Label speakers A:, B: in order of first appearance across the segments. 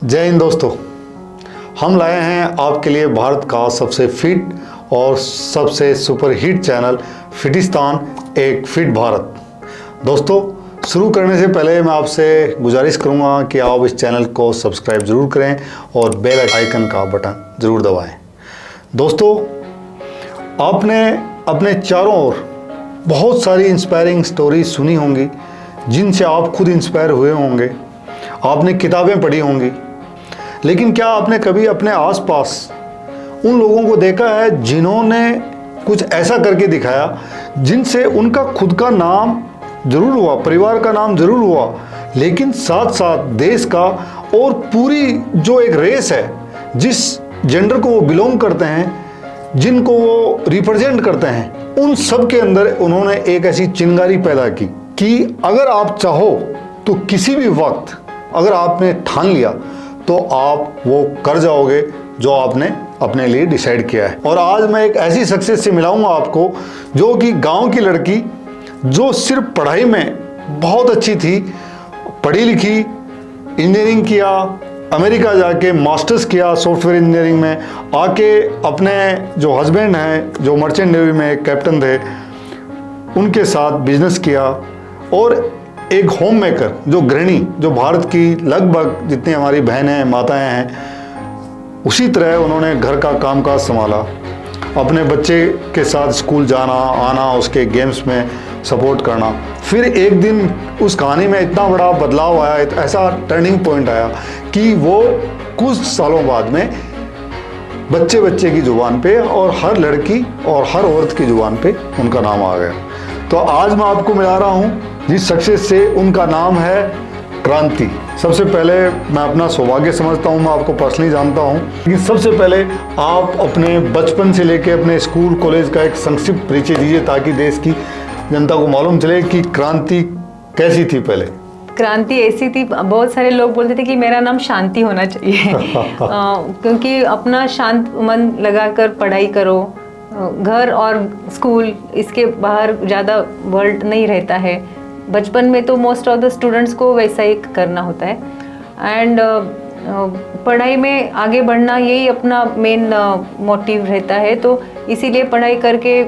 A: जय हिंद दोस्तों, हम लाए हैं आपके लिए भारत का सबसे फिट और सबसे सुपर हिट चैनल फिटिस्तान एक फिट भारत। दोस्तों, शुरू करने से पहले मैं आपसे गुजारिश करूंगा कि आप इस चैनल को सब्सक्राइब ज़रूर करें और बेल आइकन का बटन ज़रूर दबाएं। दोस्तों, आपने अपने चारों ओर बहुत सारी इंस्पायरिंग स्टोरी सुनी होंगी जिनसे आप खुद इंस्पायर हुए होंगे, आपने किताबें पढ़ी होंगी, लेकिन क्या आपने कभी अपने आसपास उन लोगों को देखा है जिन्होंने कुछ ऐसा करके दिखाया जिनसे उनका खुद का नाम जरूर हुआ, परिवार का नाम जरूर हुआ, लेकिन साथ साथ देश का और पूरी जो एक रेस है, जिस जेंडर को वो बिलोंग करते हैं, जिनको वो रिप्रेजेंट करते हैं, उन सब के अंदर उन्होंने एक ऐसी चिंगारी पैदा की कि अगर आप चाहो तो किसी भी वक्त अगर आपने ठान लिया तो आप वो कर जाओगे जो आपने अपने लिए डिसाइड किया है। और आज मैं एक ऐसी सक्सेस से मिलाऊंगा आपको जो कि गांव की लड़की जो सिर्फ पढ़ाई में बहुत अच्छी थी, पढ़ी लिखी, इंजीनियरिंग किया, अमेरिका जाके मास्टर्स किया सॉफ्टवेयर इंजीनियरिंग में, आके अपने जो हस्बैंड हैं जो मर्चेंट नेवी में कैप्टन थे उनके साथ बिजनेस किया, और एक होम मेकर जो गृहिणी, जो भारत की लगभग जितनी हमारी बहनें हैं, माताएं हैं, उसी तरह उन्होंने घर का कामकाज संभाला, अपने बच्चे के साथ स्कूल जाना आना, उसके गेम्स में सपोर्ट करना। फिर एक दिन उस कहानी में इतना बड़ा बदलाव आया, ऐसा टर्निंग पॉइंट आया कि वो कुछ सालों बाद में बच्चे बच्चे की ज़ुबान पे और हर लड़की और हर औरत की ज़ुबान पे उनका नाम आ गया। तो आज मैं आपको मिला रहा हूँ जिस सक्सेस से, उनका नाम है क्रांति। सबसे पहले मैं अपना सौभाग्य समझता हूँ, मैं आपको पर्सनली जानता हूँ, लेकिन सबसे पहले आप अपने बचपन से लेके अपने स्कूल कॉलेज का एक संक्षिप्त परिचय दीजिए ताकि देश की जनता को मालूम चले कि क्रांति कैसी थी पहले।
B: क्रांति ऐसी थी, बहुत सारे लोग बोलते थे कि मेरा नाम शांति होना चाहिए क्योंकि अपना शांत मन लगाकर पढ़ाई करो, घर और स्कूल इसके बाहर ज़्यादा वर्ल्ड नहीं रहता है। बचपन में तो मोस्ट ऑफ द स्टूडेंट्स को वैसा ही करना होता है, एंड पढ़ाई में आगे बढ़ना यही अपना मेन मोटिव रहता है। तो इसीलिए पढ़ाई करके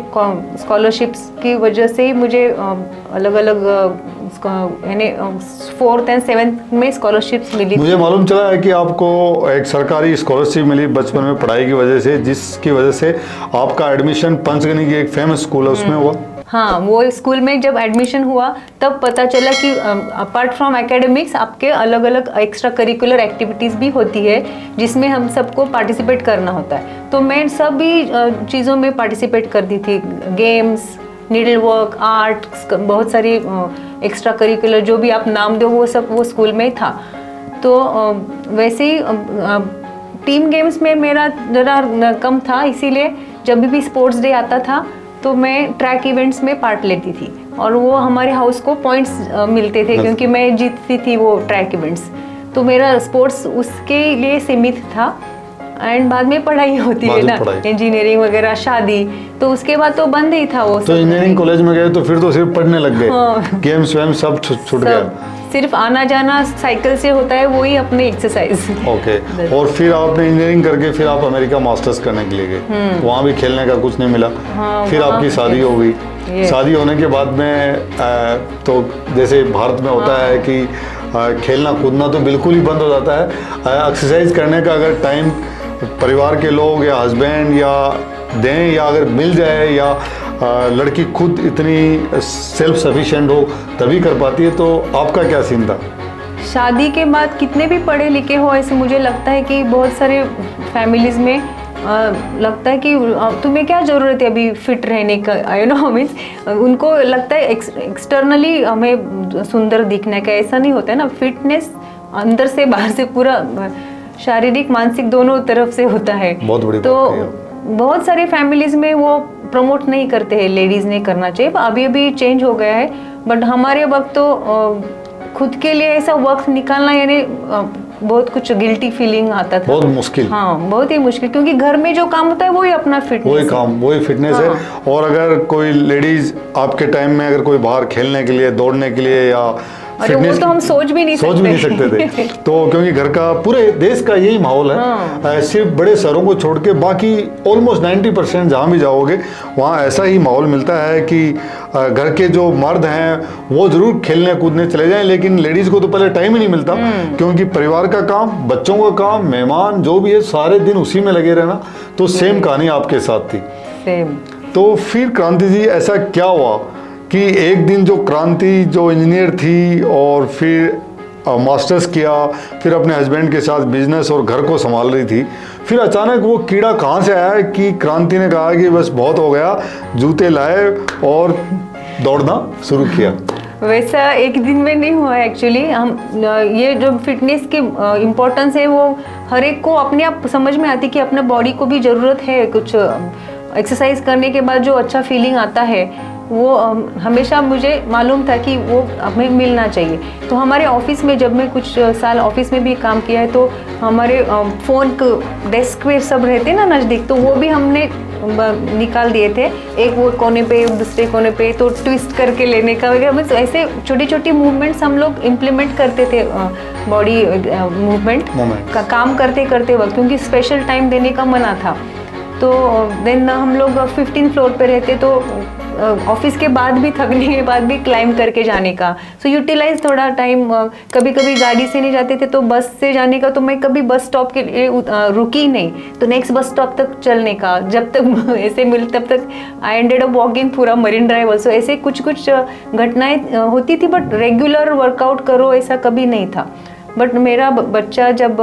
B: स्कॉलरशिप्स की वजह से ही मुझे अलग अलग यानी 4th and 7th में स्कॉलरशिप्स मिली। मुझे
A: मालूम चला है कि आपको एक सरकारी स्कॉलरशिप मिली बचपन में पढ़ाई की वजह से, जिसकी वजह से आपका एडमिशन पंचगनी की एक फेमस स्कूल है उसमें हुआ।
B: हाँ, वो स्कूल में जब एडमिशन हुआ तब पता चला कि अपार्ट फ्रॉम एकेडमिक्स आपके अलग अलग एक्स्ट्रा करिकुलर एक्टिविटीज़ भी होती है जिसमें हम सबको पार्टिसिपेट करना होता है। तो मैं सभी चीज़ों में पार्टिसिपेट करती थी, गेम्स, नीडल वर्क, आर्ट, बहुत सारी एक्स्ट्रा करिकुलर जो भी आप नाम दो वो सब वो स्कूल में था। तो वैसे ही टीम गेम्स में मेरा ज़रा कम था, इसीलिए जब भी स्पोर्ट्स डे आता था तो मैं ट्रैक इवेंट्स में पार्ट लेती थी और वो हमारे हाउस को पॉइंट्स मिलते थे क्योंकि मैं जीतती थी वो ट्रैक इवेंट्स। तो मेरा स्पोर्ट्स उसके लिए सीमित था, एंड बाद में पढ़ाई होती है ना, इंजीनियरिंग वगैरह, शादी, तो उसके बाद तो बंद ही था वो।
A: तो इंजीनियरिंग कॉलेज में गए तो फिर तो सिर्फ पढ़ने लग गए। हाँ। गेम्स वेम सब छूट गया,
B: सिर्फ आना जाना साइकिल से होता है, वही अपनी एक्सरसाइज।
A: ओके। और फिर आपने इंजीनियरिंग करके फिर आप अमेरिका मास्टर्स करने के लिए गए, वहाँ भी खेलने का कुछ नहीं मिला। हाँ, फिर आपकी शादी हो गई। शादी होने के बाद में तो जैसे भारत में होता है कि खेलना कूदना तो बिल्कुल ही बंद हो जाता है, एक्सरसाइज करने का अगर टाइम परिवार के लोग या हस्बैंड या दें या अगर मिल जाए या लड़की खुद इतनी सेल्फ सफिशिएंट हो तभी कर पाती है। तो आपका क्या सीन था?
B: शादी के बाद कितने भी पढ़े लिखे हो, ऐसे मुझे लगता है कि बहुत सारे फैमिलीज में लगता है कि तुम्हें क्या ज़रूरत है अभी फिट रहने का, आई नो मीन्स उनको लगता है एक्सटर्नली हमें सुंदर दिखने का, ऐसा नहीं होता है ना। फिटनेस अंदर से बाहर से पूरा शारीरिक मानसिक दोनों तरफ से होता है।
A: बहुत बड़ी
B: तो बहुत सारी फैमिलीज में वो प्रमोट नहीं करते हैं, लेडीज़ ने करना चाहिए, अभी अभी चेंज हो गया है, बट हमारे वक्त तो खुद के लिए ऐसा वक्त निकालना यानी बहुत कुछ गिल्टी फीलिंग आता था,
A: बहुत मुश्किल।
B: हाँ, बहुत ही मुश्किल, क्योंकि घर में जो काम होता है वही अपना फिटनेस,
A: वही काम, वही फिटनेस है। और अगर कोई लेडीज आपके टाइम में अगर कोई बाहर खेलने के लिए, दौड़ने के लिए या
B: अरे वो तो हम सोच भी नहीं
A: सकते थे। तो क्योंकि घर का, पूरे देश का यही माहौल है, सिर्फ बड़े शहरों को छोड़ के बाकी ऑलमोस्ट 90% जहाँ भी जाओगे वहाँ ऐसा ही माहौल मिलता है कि घर के जो मर्द हैं वो जरूर खेलने कूदने चले जाएं, लेकिन लेडीज को तो पहले टाइम ही नहीं मिलता, क्योंकि परिवार का काम, बच्चों का काम, मेहमान जो भी है, सारे दिन उसी में लगे रहना। तो सेम कहानी आपके साथ थी।
B: सेम।
A: तो फिर क्रांति जी ऐसा क्या हुआ कि एक दिन जो क्रांति जो इंजीनियर थी और फिर मास्टर्स किया, फिर अपने हस्बैंड के साथ बिजनेस और घर को संभाल रही थी, फिर अचानक वो कीड़ा कहाँ से आया कि क्रांति ने कहा कि बस बहुत हो गया, जूते लाए और दौड़ना शुरू किया?
B: वैसा एक दिन में नहीं हुआ एक्चुअली। हम ये जो फिटनेस की इम्पोर्टेंस है वो हर एक को अपने आप समझ में आती कि अपने बॉडी को भी ज़रूरत है कुछ एक्सरसाइज करने के बाद जो अच्छा फीलिंग आता है वो हमेशा मुझे मालूम था कि वो हमें मिलना चाहिए। तो हमारे ऑफिस में जब मैं कुछ साल ऑफिस में भी काम किया है तो हमारे फ़ोन डेस्क पे सब रहते ना नज़दीक, तो वो भी हमने निकाल दिए थे, एक वो कोने पे दूसरे कोने पे, तो ट्विस्ट करके लेने का वगैरह। बस ऐसे छोटी छोटी मूवमेंट्स हम लोग इम्प्लीमेंट करते थे बॉडी मूवमेंट का काम करते करते वक्त, क्योंकि स्पेशल टाइम देने का मना था। तो देन हम लोग 15 फ्लोर पे रहते, तो ऑफिस के बाद भी, थकने के बाद भी क्लाइंब करके जाने का, सो यूटिलाइज थोड़ा टाइम। कभी कभी गाड़ी से नहीं जाते थे तो बस से जाने का, तो मैं कभी बस स्टॉप के लिए रुकी नहीं, तो नेक्स्ट बस स्टॉप तक चलने का, जब तक ऐसे मिल तब तक आई एंडेड अप वॉकिंग पूरा मरीन ड्राइव ऑल्सो। ऐसे कुछ कुछ घटनाएं होती थी, बट रेगुलर वर्कआउट करो ऐसा कभी नहीं था। बट मेरा बच्चा जब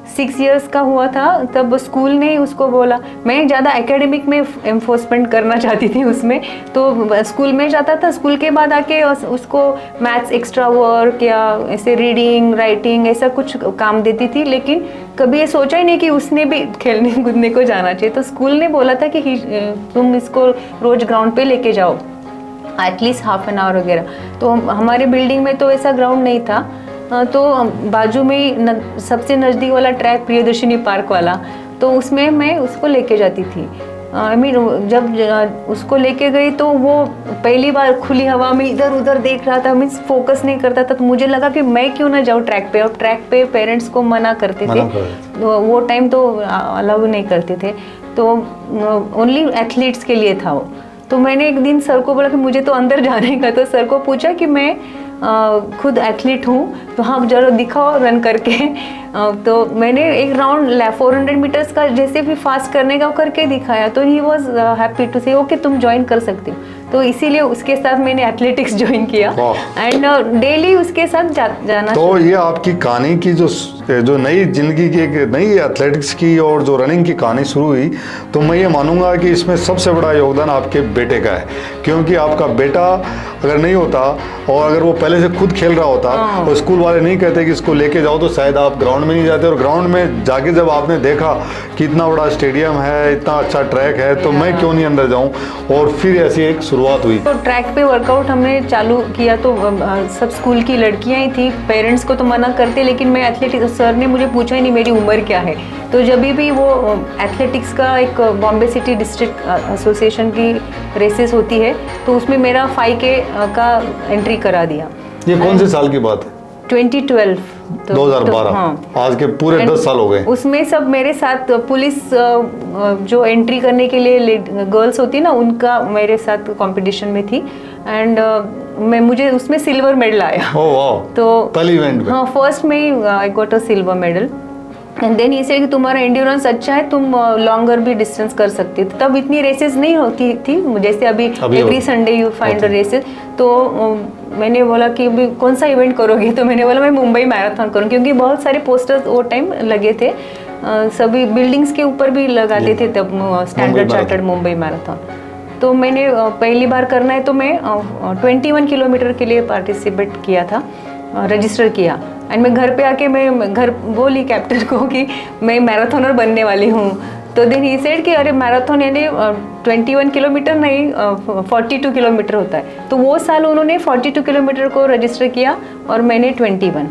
B: 6 इयर्स का हुआ था तब स्कूल ने उसको बोला, मैं ज़्यादा एकेडमिक में एनफोर्समेंट करना चाहती थी उसमें, तो स्कूल में जाता था, स्कूल के बाद आके उसको मैथ्स एक्स्ट्रा वर्क या ऐसे रीडिंग राइटिंग ऐसा कुछ काम देती थी, लेकिन कभी ये सोचा ही नहीं कि उसने भी खेलने कूदने को जाना चाहिए। तो स्कूल ने बोला था कि तुम इसको रोज ग्राउंड पे लेके जाओ एटलीस्ट हाफ एन आवर वगैरह। तो हमारे बिल्डिंग में तो ऐसा ग्राउंड नहीं था, तो बाजू में सबसे नज़दीक वाला ट्रैक प्रियदर्शनी पार्क वाला, तो उसमें मैं उसको लेके जाती थी। आई मीन जब उसको लेके गई तो वो पहली बार खुली हवा में इधर उधर देख रहा था, मीन्स फोकस नहीं करता था, तो मुझे लगा कि मैं क्यों ना जाऊँ ट्रैक पे, और ट्रैक पे पेरेंट्स को मना करते थे, वो टाइम तो अलाउ नहीं करते थे, तो ओनली एथलीट्स के लिए था वो। तो मैंने एक दिन सर को बोला कि मुझे तो अंदर जाने का, तो सर को पूछा कि मैं खुद एथलीट हूँ तो हाँ जरा दिखाओ रन करके। तो मैंने एक राउंड 400 मीटर्स का जैसे भी फास्ट करने का करके दिखाया, तो ही वॉज हैप्पी टू से ओके तुम ज्वाइन कर सकते हो। तो इसीलिए उसके साथ मैंने एथलेटिक्स ज्वाइन किया एंड डेली उसके साथ जाना।
A: तो ये आपकी कहानी की जो नई जिंदगी की, एक नई एथलेटिक्स की और जो रनिंग की कहानी शुरू हुई, तो मैं ये मानूंगा कि इसमें सबसे बड़ा योगदान आपके बेटे का है, क्योंकि आपका बेटा अगर नहीं होता और अगर वो पहले से खुद खेल रहा होता और स्कूल वाले नहीं कहते कि इसको लेके जाओ, तो शायद आप ग्राउंड में नहीं जाते, और ग्राउंड में जाके जब आपने देखा कि इतना बड़ा स्टेडियम है, इतना अच्छा ट्रैक है, तो मैं क्यों नहीं अंदर जाऊं, और फिर ऐसी एक शुरुआत हुई।
B: तो ट्रैक पे वर्कआउट हमने चालू किया, तो सब स्कूल की लड़कियां ही थी, पेरेंट्स को तो मना करते, लेकिन मैं एथलेटिक्स, सर ने मुझे पूछा ही नहीं मेरी उम्र क्या है, तो जब भी वो एथलेटिक्स का एक बॉम्बे सिटी डिस्ट्रिक्ट एसोसिएशन की रेसेस होती है, तो उसमें मेरा 5K का एंट्री करा दिया।
A: ये कौन से साल की बात है?
B: 2012।
A: 2012।
B: हाँ।
A: आज के पूरे 10 साल हो गए।
B: उसमें सब मेरे साथ पुलिस जो एंट्री करने के लिए गर्ल्स होती ना, उनका मेरे साथ कंपटीशन में थी, एंड मुझे उसमें सिल्वर मेडल आया।
A: ओह वाह।
B: तो
A: पहली इवेंट में?
B: हाँ, फर्स्ट में I got a silver medal, and then इसे कि तुम्हारा एंड्योरेंस अच्छा है, तुम लॉन्गर भी डिस्टेंस कर सकती हो। तब इतनी रेसेस नहीं होती थी जैसे अभी every Sunday you find a races. तो मैंने बोला कि अभी कौन सा इवेंट करोगे, तो मैंने बोला मैं मुंबई मैराथन करूँ, क्योंकि बहुत सारे पोस्टर्स वो टाइम लगे थे, सभी बिल्डिंग्स के ऊपर भी लगाते थे तब स्टैंडर्ड चार्टर्ड मुंबई मैराथन। तो मैंने पहली बार करना है, तो मैं 21 किलोमीटर के लिए पार्टिसिपेट किया था, रजिस्टर किया, एंड मैं घर पे आके मैं घर बोली कैप्टन को कि मैं मैराथनर बनने वाली हूँ। तो देन ही सेड कि अरे मैराथन यानी 21 किलोमीटर नहीं 42 किलोमीटर होता है। तो वो साल उन्होंने 42 किलोमीटर को रजिस्टर किया और मैंने 21।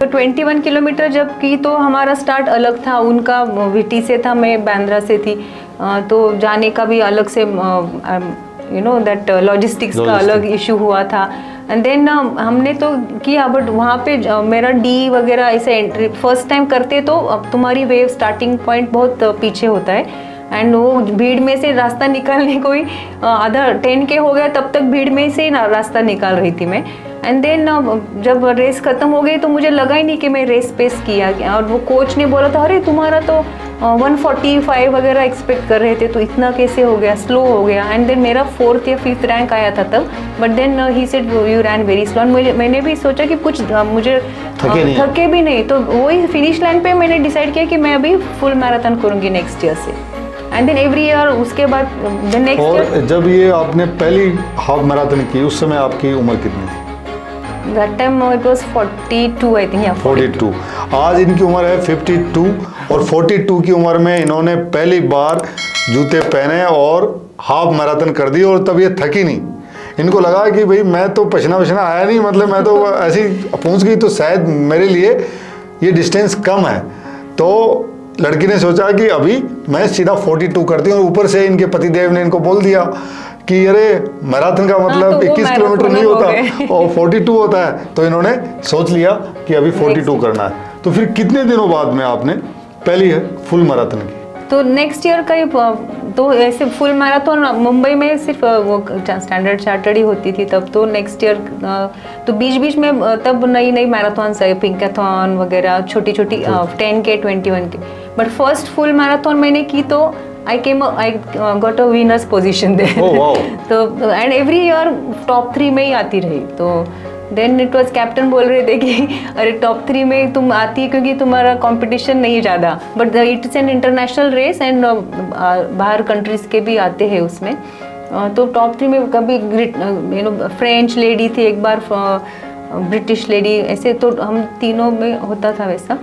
B: तो 21 किलोमीटर जब की तो हमारा स्टार्ट अलग था, उनका विटी से था, मैं बांद्रा से थी, तो जाने का भी अलग से यू नो दैट लॉजिस्टिक्स का अलग इशू हुआ था। एंड देन हमने तो किया, बट वहाँ पे मेरा डी वगैरह ऐसे एंट्री फर्स्ट टाइम करते तो अब तुम्हारी वेव स्टार्टिंग पॉइंट बहुत पीछे होता है, एंड वो भीड़ में से रास्ता निकालने कोई आधा 10K हो गया तब तक भीड़ में से ही ना रास्ता निकाल रही थी मैं। एंड देन जब रेस खत्म हो गई तो मुझे लगा ही नहीं कि मैं रेस पेस किया, और वो कोच ने बोला था अरे तुम्हारा तो 145 वगैरह एक्सपेक्ट कर रहे थे तो इतना कैसे हो गया, स्लो हो गया। एंड देन मेरा 4th या 5th रैंक आया था तब, but then he said you ran very slow. मैंने भी सोचा कि कुछ मुझे थके भी नहीं, तो वही फिनिश लाइन पे मैंने डिसाइड किया कि मैं अभी फुल मैराथन करूँगी नेक्स्ट ईयर से। एंड देन एवरी ईयर उसके बाद नेक्स्ट ईयर।
A: जब ये आपने पहली हाफ मैराथन की उस समय आपकी उम्र कितनी थी?
B: That time it was 42 I think, yeah,
A: 42। आज इनकी उम्र है 52, और 42 की उम्र में इन्होंने पहली बार जूते पहने और हाफ मैराथन कर दी, और तब ये थकी नहीं। इनको लगा कि भाई मैं तो पसीना वसीना आया नहीं, मतलब मैं तो ऐसी पहुंच गई, तो शायद मेरे लिए ये डिस्टेंस कम है। तो लड़की ने सोचा कि अभी मैं सीधा 42 करती हूँ, और ऊपर से इनके पतिदेव ने इनको बोल दिया कि अरे मैराथन का मतलब
B: तो
A: 21 किलोमीटर नहीं होता और 42 होता है, तो इन्होंने सोच लिया कि अभी 42 करना है। तो फिर कितने दिनों बाद में आपने पहली फुल मैराथन की?
B: तो नेक्स्ट ईयर का ही, तो ऐसे फुल मैराथन मुंबई में सिर्फ वो स्टैंडर्ड चार्टर्ड ही होती थी तब, तो नेक्स्ट ईयर तो बीच बीच में तब नई नई मैराथन्स है, पिंकाथन वगैरह छोटी छोटी 10K 21K, but first full marathon मैंने की तो I got a winner's position there.
A: Oh, wow.
B: तो एंड एवरी ईयर टॉप 3 में ही आती रही। तो देन इट वाज कैप्टन बोल रहे थे कि अरे टॉप 3 में तुम आती है क्योंकि तुम्हारा कंपटीशन नहीं है ज़्यादा, but it's an international race and बाहर कंट्रीज के भी आते हैं उसमें। तो टॉप 3 में कभी फ्रेंच लेडी थी एक बार, ब्रिटिश लेडी, ऐसे तो हम तीनों में होता था वैसा।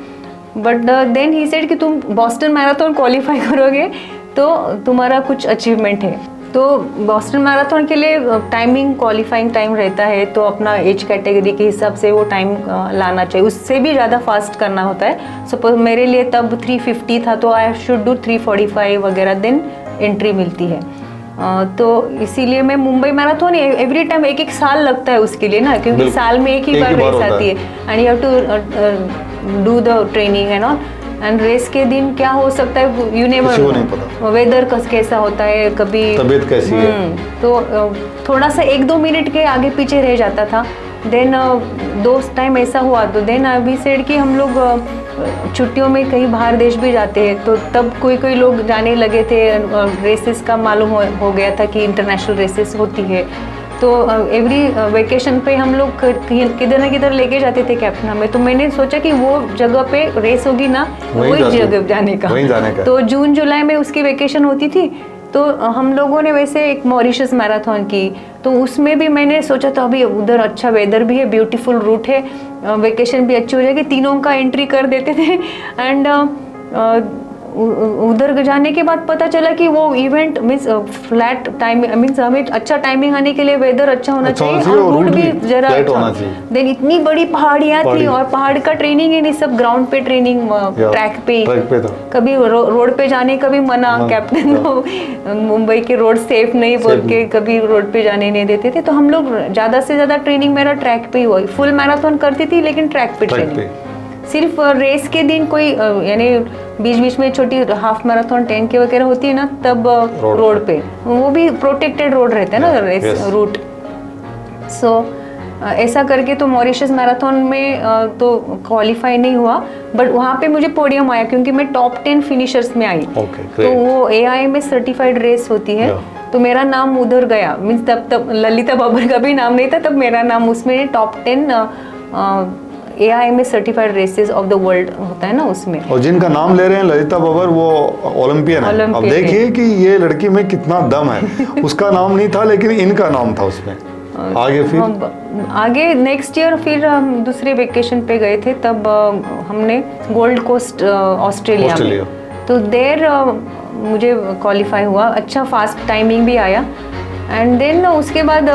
B: बट देन ही सेड कि तुम बॉस्टन मैराथन क्वालिफाई करोगे तो तुम्हारा कुछ अचीवमेंट है। तो बॉस्टन मैराथन के लिए टाइमिंग क्वालिफाइंग टाइम रहता है, तो अपना एज कैटेगरी के हिसाब से वो टाइम लाना चाहिए, उससे भी ज़्यादा फास्ट करना होता है। सपोज मेरे लिए तब 350 था तो आई शुड डू 345 वगैरह, देन एंट्री मिलती है। तो इसीलिए मैं मुंबई मैराथन एवरी टाइम एक साल लगता है उसके लिए ना, क्योंकि साल में एक ही बार रेस आती है, and you have to do the training and all. And race के दिन क्या हो सकता है यू नेवर नो, वेदर कैसा होता है, कभी
A: तबीयत कैसी है,
B: तो थोड़ा सा 1-2 मिनट के आगे पीछे रह जाता था। देन दो टाइम ऐसा हुआ, तो देन अभी सेड कि हम लोग छुट्टियों में कहीं बाहर देश भी जाते हैं, तो तब कोई लोग जाने लगे थे, रेसेस का मालूम हो गया था कि इंटरनेशनल रेसेस होती है। तो एवरी वेकेशन पे हम लोग किधर ना किधर लेके जाते थे कैप्टन हमें, तो मैंने सोचा कि वो जगह पे रेस होगी ना, वही जगह जाने का। तो जून जुलाई में उसकी वेकेशन होती थी, तो हम लोगों ने वैसे एक मॉरिशस मैराथन की, तो उसमें भी मैंने सोचा था अभी उधर अच्छा वेदर भी है, ब्यूटीफुल रूट है, वेकेशन भी अच्छी हो जाएगी, तीनों का एंट्री कर देते थे। एंड उधर जाने के बाद पता चला कि वो event means flat time, means हमें अच्छा टाइमिंग आने के लिए वेदर अच्छा होना चाहिए और रूट भी जरा अच्छा। देन इतनी बड़ी पहाड़ियाँ थी और पहाड़ का ट्रेनिंग है नहीं, सब ग्राउंड पे ट्रेनिंग, ट्रैक पे कभी रोड पे जाने का भी मना, कैप्टन मुंबई के रोड सेफ नहीं बोल के कभी रोड पे जाने नहीं देते थे। तो हम लोग ज़्यादा से ज़्यादा ट्रेनिंग मेरा ट्रैक पे ही हुआ, फुल मैराथन करती थी लेकिन ट्रैक पे ट्रेनिंग। सिर्फ रेस के दिन कोई यानी बीच बीच में छोटी हाफ मैराथन 10K वगैरह होती है ना, तब रोड पे, वो भी प्रोटेक्टेड रोड रहता है ना रेस रूट। सो ऐसा करके तो मॉरिशस मैराथन में तो क्वालिफाई नहीं हुआ, बट वहाँ पे मुझे पोडियम आया क्योंकि मैं टॉप 10 फिनिशर्स में आई। तो वो AI में सर्टिफाइड रेस होती है, तो मेरा नाम उधर गया, मीन्स तब ललिता बाबर का भी नाम नहीं था, तब मेरा नाम उसमें टॉप 10 AI में certified races of the world होता है ना उसमें।
A: और जिनका नाम ले रहे हैं ललिता बाबर, वो ओलंपियन है। अब देखिए कि ये लड़की में कितना दम है। उसका नाम नहीं था लेकिन इनका नाम था उसमें। आगे फिर
B: आगे नेक्स्ट ईयर फिर हम दूसरे वेकेशन पे गए थे, तब हमने गोल्ड कोस्ट ऑस्ट्रेलिया में, तो देर मुझे क्वालिफाई हुआ, अच्छा फास्ट टाइमिंग भी आया। एंड देन उसके बाद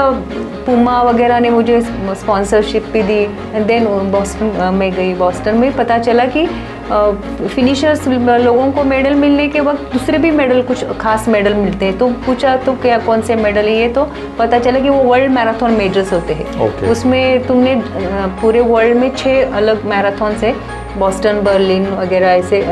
B: पुमा वगैरह ने मुझे स्पॉन्सरशिप भी दी। एंड देन बॉस्टन में गई। बॉस्टन में पता चला कि फिनिशर्स लोगों को मेडल मिलने के वक्त दूसरे भी मेडल, कुछ खास मेडल मिलते हैं। तो पूछा तो क्या कौन से मेडल है ये, तो पता चला कि वो वर्ल्ड मैराथन मेजर्स होते हैं। उसमें तुमने पूरे वर्ल्ड में 6 अलग मैराथन है, बॉस्टन, बर्लिन वगैरह, ऐसे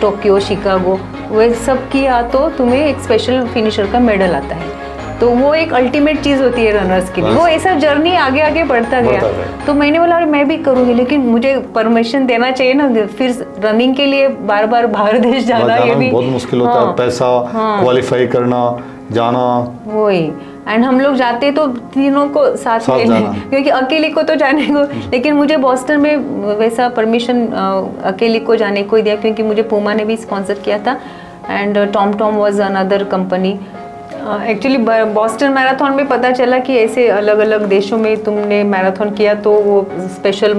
B: टोक्यो, शिकागो, वे सब किया तो तुम्हें एक स्पेशल फिनिशर का मेडल आता है। तो वो एक अल्टीमेट चीज़ होती है रनर्स के लिए। वो ऐसा जर्नी आगे आगे बढ़ता गया। तो मैंने बोला मैं भी करूँगी, लेकिन मुझे परमिशन देना चाहिए ना। फिर रनिंग के लिए बार बार बाहर देश जाना ये भी
A: बहुत मुश्किल होता है, पैसा, क्वालिफाई करना, जाना, वही।
B: एंड हम लोग जाते तो तीनों को साथ में, क्योंकि अकेले को तो जाने को, लेकिन मुझे बॉस्टन में वैसा परमिशन अकेले को जाने को ही दिया, क्योंकि मुझे पूमा ने भी स्पॉन्सर किया था। And Tom was another company. Actually Boston marathon में पता चला कि ऐसे अलग अलग देशों में तुमने मैराथन किया तो वो स्पेशल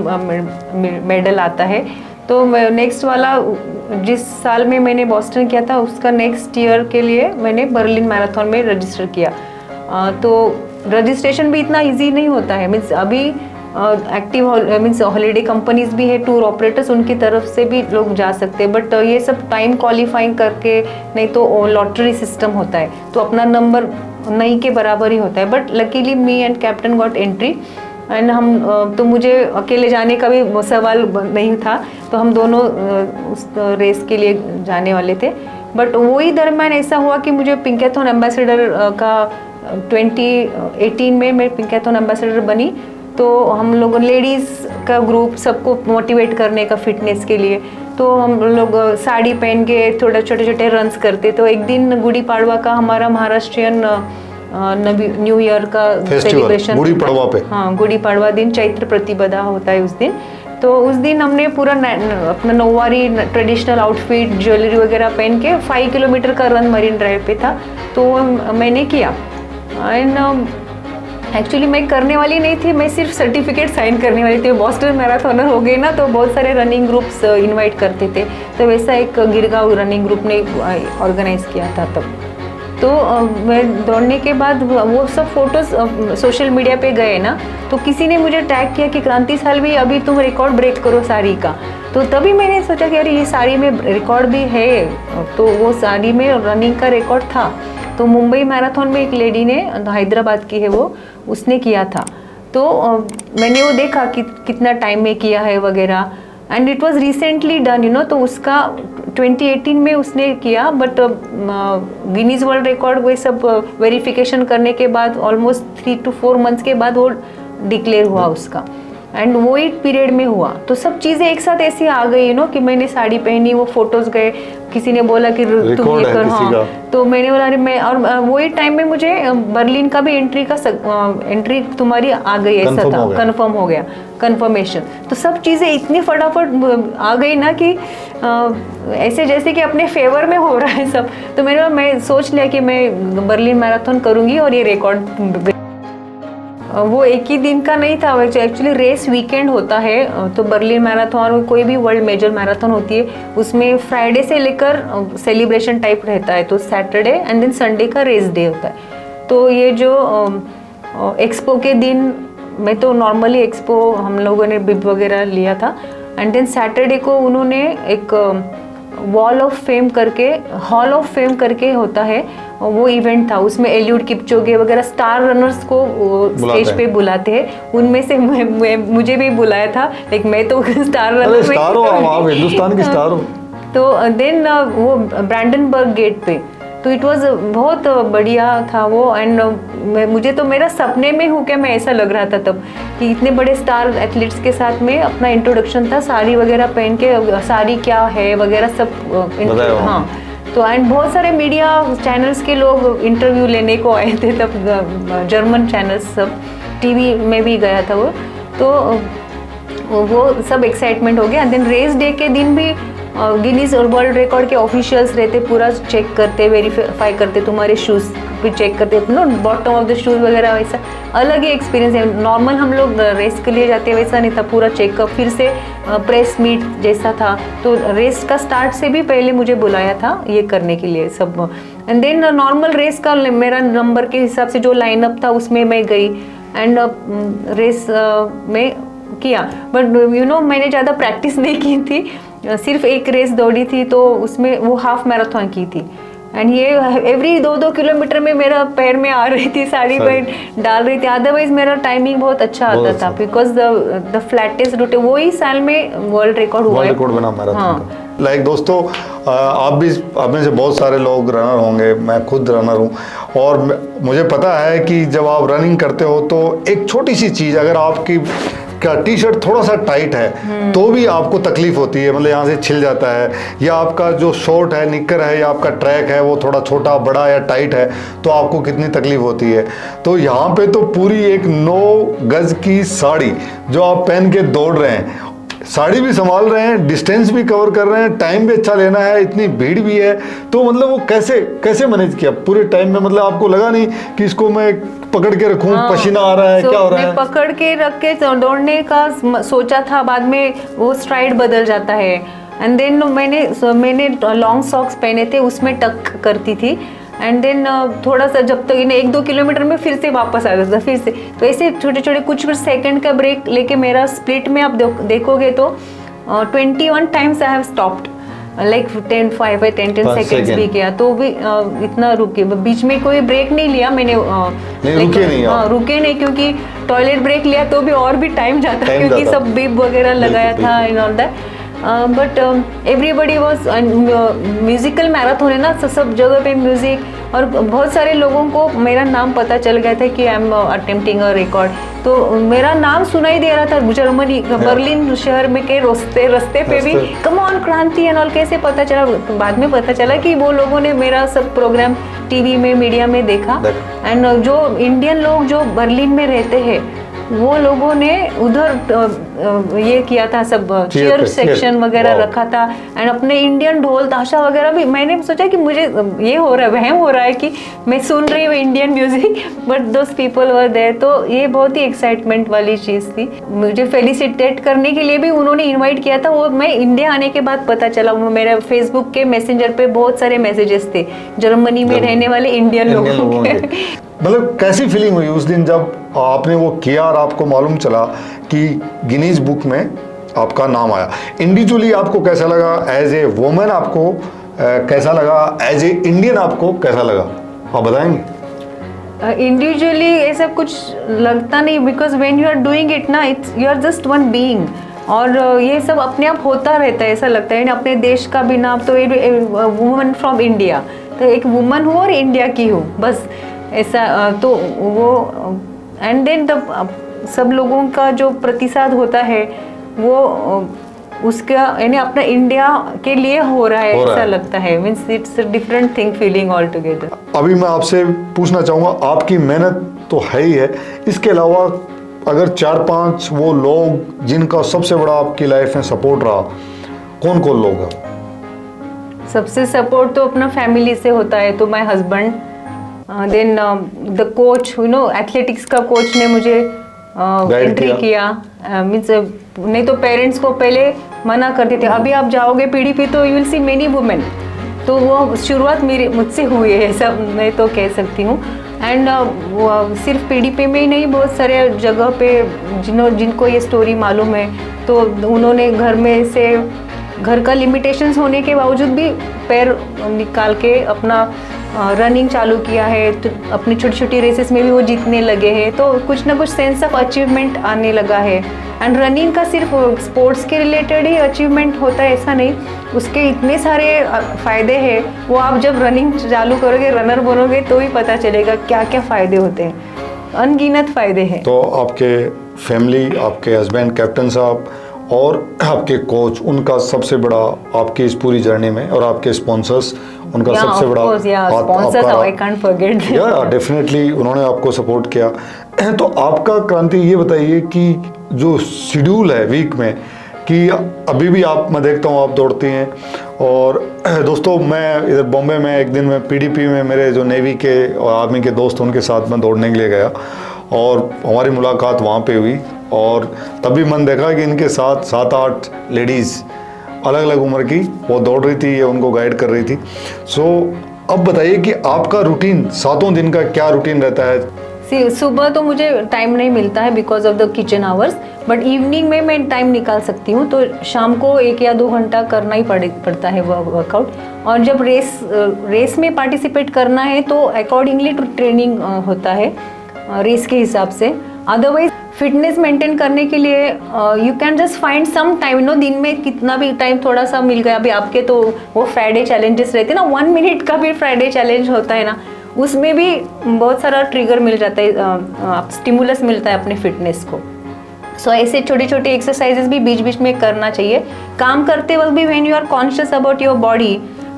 B: मेडल आता है। तो नेक्स्ट वाला, जिस साल में मैंने बॉस्टन किया था उसका नेक्स्ट ईयर के लिए मैंने बर्लिन मैराथन में रजिस्टर किया। तो रजिस्ट्रेशन भी इतना इजी नहीं होता है। मीन्स अभी एक्टिव मीन्स हॉलीडे कंपनीज भी है, टूर ऑपरेटर्स, उनकी तरफ से भी लोग जा सकते हैं। बट ये सब टाइम क्वालिफाइंग करके, नहीं तो लॉटरी सिस्टम होता है, तो अपना नंबर नहीं के बराबर ही होता है। But luckily me and captain got entry. And हम तो मुझे अकेले जाने का भी सवाल नहीं था, तो हम दोनों उस रेस के लिए जाने वाले थे। बट वही दरम्यान ऐसा हुआ कि मुझे पिंकैथन एम्बेसडर का 2018 में मैं पिंकैथन एम्बेसडर बनी। तो हम लोग लेडीज़ का ग्रुप, सबको मोटिवेट करने का फिटनेस के लिए, तो हम लोग साड़ी पहन के थोड़ा छोटे छोटे रन्स करते। तो एक दिन गुड़ी पाड़वा का हमारा महाराष्ट्रियन न्यू ईयर का सेलिब्रेशन,
A: गुड़ी पाड़वा पे,
B: हाँ, गुड़ी पाड़वा दिन चैत्र प्रतिपदा होता है उस दिन। तो उस दिन हमने पूरा अपना नौवारी ट्रेडिशनल आउटफिट, ज्वेलरी वगैरह पहन के 5 किलोमीटर का रन मरीन ड्राइव पे था, तो मैंने किया। एंड एक्चुअली मैं करने वाली नहीं थी, मैं सिर्फ सर्टिफिकेट साइन करने वाली थी। बॉस्टन मैराथनर हो गई ना, तो बहुत सारे रनिंग ग्रुप्स इनवाइट करते थे। तो वैसा एक गिरगांव रनिंग ग्रुप ने ऑर्गेनाइज किया था तब। तो मैं दौड़ने के बाद वो सब फोटोज सोशल मीडिया पे गए ना, तो किसी ने मुझे टैग किया कि क्रांति साल्वी अभी तुम रिकॉर्ड ब्रेक करो साड़ी का। तो तभी मैंने सोचा कि अरे ये साड़ी में रिकॉर्ड भी है। तो वो साड़ी में रनिंग का रिकॉर्ड था। तो मुंबई मैराथन में एक लेडी ने, हैदराबाद की है वो, उसने किया था। तो मैंने वो देखा कि कितना टाइम में किया है वगैरह। And it was recently done, you know. तो उसका 2018 में उसने किया। बट गिनीज वर्ल्ड रिकॉर्ड वो सब वेरिफिकेशन करने के बाद ऑलमोस्ट 3 to 4 मंथ्स के बाद वो डिक्लेयर हुआ उसका। एंड वो ही पीरियड में हुआ। तो सब चीज़ें एक साथ ऐसी आ गई, यू नो, कि मैंने साड़ी पहनी, वो फोटोज गए, किसी ने बोला कि तुम ये कर, हाँ। तो मैंने बोला अरे मैं, और वही टाइम में मुझे बर्लिन का भी एंट्री तुम्हारी आ गई, ऐसा था, कंफर्म हो गया, कंफर्मेशन। तो सब चीज़ें इतनी फटाफट आ गई ना कि ऐसे जैसे कि अपने फेवर में हो रहा है सब। तो मैं सोच लिया कि मैं बर्लिन मैराथन करूँगी और ये रिकॉर्ड। वो एक ही दिन का नहीं था, एक्चुअली रेस वीकेंड होता है। तो बर्लिन मैराथन और कोई भी वर्ल्ड मेजर मैराथन होती है, उसमें फ्राइडे से लेकर सेलिब्रेशन टाइप रहता है। तो सैटरडे एंड देन संडे का रेस डे होता है। तो ये जो एक्सपो के दिन, मैं तो नॉर्मली एक्सपो हम लोगों ने बिब वगैरह लिया था। एंड देन सैटरडे को उन्होंने एक वॉल ऑफ फेम करके, हॉल ऑफ फेम करके होता है, वो इवेंट था। उसमें एलियूड किपचोगे वगैरह स्टार रनर्स को स्टेज पे बुलाते हैं। उनमें से मुझे भी बुलाया था, लेकिन मैं तो स्टार रनर,
A: स्टार हो आप, हिंदुस्तान की स्टार हो।
B: तो देन वो ब्रैंडनबर्ग गेट पे, तो इट वाज बहुत बढ़िया था वो। एंड मुझे तो मेरा सपने में हूँ क्या, मैं ऐसा लग रहा था तब कि इतने बड़े स्टार एथलीट्स के साथ में अपना इंट्रोडक्शन था, साड़ी वगैरह पहन के, साड़ी क्या है वगैरह सब, हाँ। तो एंड बहुत सारे मीडिया चैनल्स के लोग इंटरव्यू लेने को आए थे तब, जर्मन चैनल्स सब, टीवी में भी गया था वो। तो वो सब एक्साइटमेंट हो गया। देन रेस डे के दिन भी गिनीज और वर्ल्ड रिकॉर्ड के ऑफिशियल्स रहते, पूरा चेक करते, वेरीफाई करते, तुम्हारे शूज़ भी चेक करते, no bottom of the shoes वगैरह। वैसा अलग ही एक्सपीरियंस है। नॉर्मल हम लोग रेस के लिए जाते हैं वैसा नहीं था, पूरा चेकअप, फिर से प्रेस मीट जैसा था। तो रेस का स्टार्ट से भी पहले मुझे बुलाया था ये करने के लिए सब। एंड देन नॉर्मल रेस का मेरा नंबर के हिसाब से जो लाइनअप था उसमें मैं गई एंड रेस में किया। बट मैंने ज़्यादा प्रैक्टिस नहीं की थी, सिर्फ एक रेस दौड़ी थी, तो उसमें वो हाफ मैराथन की थी। एंड ये एवरी 2-2 किलोमीटर में मेरा पैर में आ रही थी, साड़ी में डाल रही थी, अदरवाइज मेरा टाइमिंग बहुत अच्छा आता था, बिकॉज द फ्लैटेस्ट रूट वही साल में वर्ल्ड रिकॉर्ड हुआ है।
A: रिकॉर्ड बना मैराथन। लाइक दोस्तों, आप में से बहुत सारे लोग रनर होंगे, मैं खुद रनर हूँ, और मुझे पता है कि जब आप रनिंग करते हो तो एक छोटी सी चीज़, अगर आपकी का टी शर्ट थोड़ा सा टाइट है तो भी आपको तकलीफ होती है, मतलब यहाँ से छिल जाता है, या आपका जो शॉर्ट है, निक्कर है, या आपका ट्रैक है वो थोड़ा छोटा बड़ा या टाइट है तो आपको कितनी तकलीफ होती है। तो यहाँ पे तो पूरी एक 9 गज की साड़ी जो आप पहन के दौड़ रहे हैं, साड़ी भी संभाल रहे हैं, डिस्टेंस भी कवर कर रहे हैं, टाइम भी अच्छा लेना है, इतनी भीड़ भी है, तो मतलब वो कैसे मैनेज किया पूरे टाइम में? मतलब आपको लगा नहीं कि इसको मैं पकड़ के रखूं, पसीना आ रहा है, क्या हो रहा है?
B: पकड़ के रख के दौड़ने का सोचा था, बाद में वो स्ट्राइड बदल जाता है। एंड देन मैंने लॉन्ग सॉक्स पहने थे, उसमें टक करती थी, एंड देन थोड़ा सा जब तक 1-2 किलोमीटर में फिर से वापस आ जाता फिर से, तो ऐसे छोटे छोटे कुछ सेकंड का ब्रेक लेके मेरा स्प्लिट में आप देखोगे तो 21 times I have stopped, like 10 seconds भी किया, तो भी इतना रुके, बीच में कोई ब्रेक नहीं लिया मैंने, रुके नहीं, क्योंकि टॉयलेट ब्रेक लिया तो भी और भी टाइम जाता है, क्योंकि सब बीप वगैरह लगाया था and all that. But everybody was musical marathon है ना, सब जगह पे म्यूजिक, और बहुत सारे लोगों को मेरा नाम पता चल गया था कि I am attempting a record, तो मेरा नाम सुनाई दे रहा था जर्मनी बर्लिन शहर में के रास्ते पे भी, कम ऑन क्रांति एंड ऑल। कैसे पता चला? बाद में पता चला कि वो लोगों ने मेरा सब प्रोग्राम टीवी में मीडिया में देखा, एंड जो इंडियन लोग जो बर्लिन में रहते हैं वो लोगों ने उधर ये किया था, सब चीयर सेक्शन वगैरह रखा था, एंड अपने इंडियन ढोल ताशा वगैरह भी। मैंने सोचा कि मुझे ये हो रहा है, वहम हो रहा है कि मैं सुन रही हूँ Indian music, but those people were there, तो ये बहुत ही एक्साइटमेंट वाली चीज़ थी। मुझे फेलिसिटेट करने के लिए भी उन्होंने इन्वाइट किया था, वो मैं इंडिया आने के बाद पता चला। वो मेरे फेसबुक के मैसेंजर पे बहुत सारे मैसेजेस थे जर्मनी में रहने वाले इंडियन लोगों के।
A: मतलब कैसी फीलिंग हुई उस दिन जब आपने वो किया और आपको मालूम चला कि गिनीज बुक में आपका नाम आया? इंडिविजुअली आपको कैसा लगा? एज ए वुमेन आपको कैसा लगा? एज ए इंडियन आपको कैसा लगा? आप बताएंगे?
B: इंडिविजुअली ऐसा कुछ लगता नहीं, because when you are doing it ना, it's you are just one being, और ये सब अपने आप होता रहता है, ऐसा लगता है। अपने देश का भी नाम, तो वुमन फ्रॉम इंडिया, तो एक वुमन हूँ और इंडिया की हूँ, बस ऐसा। तो वो एंड देन सब लोगों का जो प्रतिसाद होता है वो उसका यानी अपना इंडिया के लिए हो रहा है, ऐसा लगता है। Means it's a different thing, feeling all together.
A: अभी मैं आपसे पूछना चाहूँगा, आपकी मेहनत तो है ही है, इसके अलावा अगर 4-5 वो लोग जिनका सबसे बड़ा आपकी लाइफ में सपोर्ट रहा, कौन कौन लोग हैं?
B: सबसे सपोर्ट तो अपना फैमिली से होता है, तो my husband, then the coach, athletics का कोच ने मुझे एंट्री किया। मीन्स नहीं तो पेरेंट्स को पहले मना करते थे, अभी आप जाओगे पीडीपी तो you will see many women, तो वो शुरुआत मुझसे हुई है, ऐसा मैं तो कह सकती हूँ। एंड सिर्फ पीडीपी में ही नहीं, बहुत सारे जगह पे जिनको ये स्टोरी मालूम है, तो उन्होंने घर का लिमिटेशंस होने के बावजूद भी पैर निकाल के अपना रनिंग चालू किया है, तो अपनी छोटी छोटी रेसेस में भी वो जीतने लगे हैं, तो कुछ ना कुछ सेंस ऑफ अचीवमेंट आने लगा है। एंड रनिंग का सिर्फ स्पोर्ट्स के रिलेटेड ही अचीवमेंट होता है ऐसा नहीं, उसके इतने सारे फ़ायदे हैं, वो आप जब रनिंग चालू करोगे, रनर बनोगे, तो ही पता चलेगा क्या क्या फ़ायदे होते हैं, अनगिनत फ़ायदे हैं।
A: तो आपके फैमिली, आपके हस्बैंड कैप्टन साहब और आपके कोच, उनका सबसे बड़ा आपकी इस पूरी जर्नी में, और आपके स्पॉन्सर्स, उनका सबसे बड़ा डेफिनेटली उन्होंने आपको सपोर्ट किया। तो आपका क्रांति ये बताइए कि जो शेड्यूल है वीक में, कि अभी भी मैं देखता हूँ आप दौड़ती हैं, और दोस्तों मैं इधर बॉम्बे में एक दिन में पीडीपी में मेरे जो नेवी के और आर्मी के दोस्त उनके साथ मैं दौड़ने के लिए गया, और हमारी मुलाकात वहाँ पे हुई, और तभी मन देखा कि इनके साथ 7-8 लेडीज़ अलग अलग उम्र की वो दौड़ रही थी, ये उनको गाइड कर रही थी। सो अब बताइए कि आपका रूटीन 7 दिन का क्या रूटीन रहता है?
B: सुबह तो मुझे टाइम नहीं मिलता है because of the kitchen hours, but evening में मैं टाइम निकाल सकती हूँ, तो शाम को 1 या 2 घंटा करना ही पड़ता है वर्कआउट। और जब रेस में पार्टिसिपेट करना है तो अकॉर्डिंगली टू ट्रेनिंग होता है रेस के हिसाब से। अदरवाइज फिटनेस मेंटेन करने के लिए you can just find some time, no दिन में कितना भी टाइम थोड़ा सा मिल गया। अभी आपके तो वो फ्राइडे चैलेंजेस रहते हैं ना, 1 मिनट का भी फ्राइडे चैलेंज होता है ना, उसमें भी बहुत सारा ट्रिगर मिल जाता है, स्टिमुलस मिलता है अपने फिटनेस को। सो ऐसे छोटे छोटे एक्सरसाइजेस भी बीच बीच में करना चाहिए। काम करते वक्त भी when you are conscious about your body,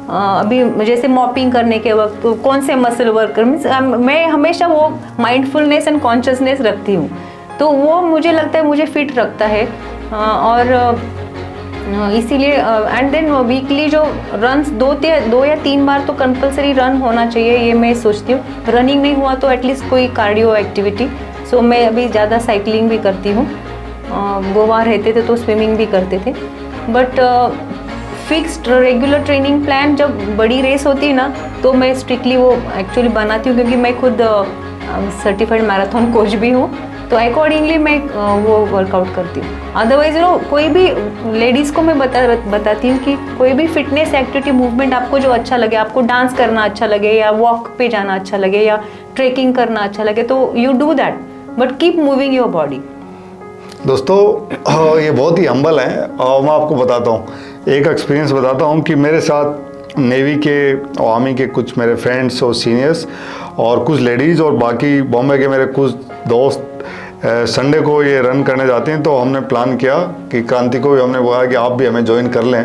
B: अभी जैसे मॉपिंग करने के वक्त तो कौन से मसल वर्क, मैं हमेशा वो माइंडफुलनेस एंड कॉन्शियसनेस रखती हूँ, तो वो मुझे लगता है मुझे फिट रखता है। और इसीलिए एंड देन वीकली जो रन्स 2 या 3 बार तो कंपलसरी रन होना चाहिए, ये मैं सोचती हूँ। रनिंग नहीं हुआ तो एटलीस्ट कोई कार्डियो एक्टिविटी। सो मैं अभी ज़्यादा साइकिलिंग भी करती हूँ, गोवा रहते थे तो स्विमिंग भी करते थे। But fixed regular training plan जब बड़ी रेस होती है ना, तो मैं स्ट्रिक्टली वो एक्चुअली बनाती हूँ, क्योंकि मैं खुद सर्टिफाइड मैराथन कोच भी हूँ, तो अकॉर्डिंगली मैं वो वर्कआउट करती हूँ। अदरवाइज कोई भी लेडीज़ को मैं बताती हूँ कि कोई भी फिटनेस एक्टिविटी मूवमेंट आपको जो अच्छा लगे, आपको डांस करना अच्छा लगे या वॉक पे जाना अच्छा लगे या ट्रेकिंग करना अच्छा लगे, तो you do that, but keep moving your body.
A: दोस्तों ये बहुत ही हम्बल है, और मैं आपको बताता हूँ, एक एक्सपीरियंस बताता हूँ कि मेरे साथ नेवी के और आर्मी के कुछ मेरे फ्रेंड्स और सीनियर्स और कुछ लेडीज़ और बाकी बॉम्बे के मेरे कुछ दोस्त संडे को ये रन करने जाते हैं। तो हमने प्लान किया कि क्रांति को भी हमने बोला कि आप भी हमें ज्वाइन कर लें।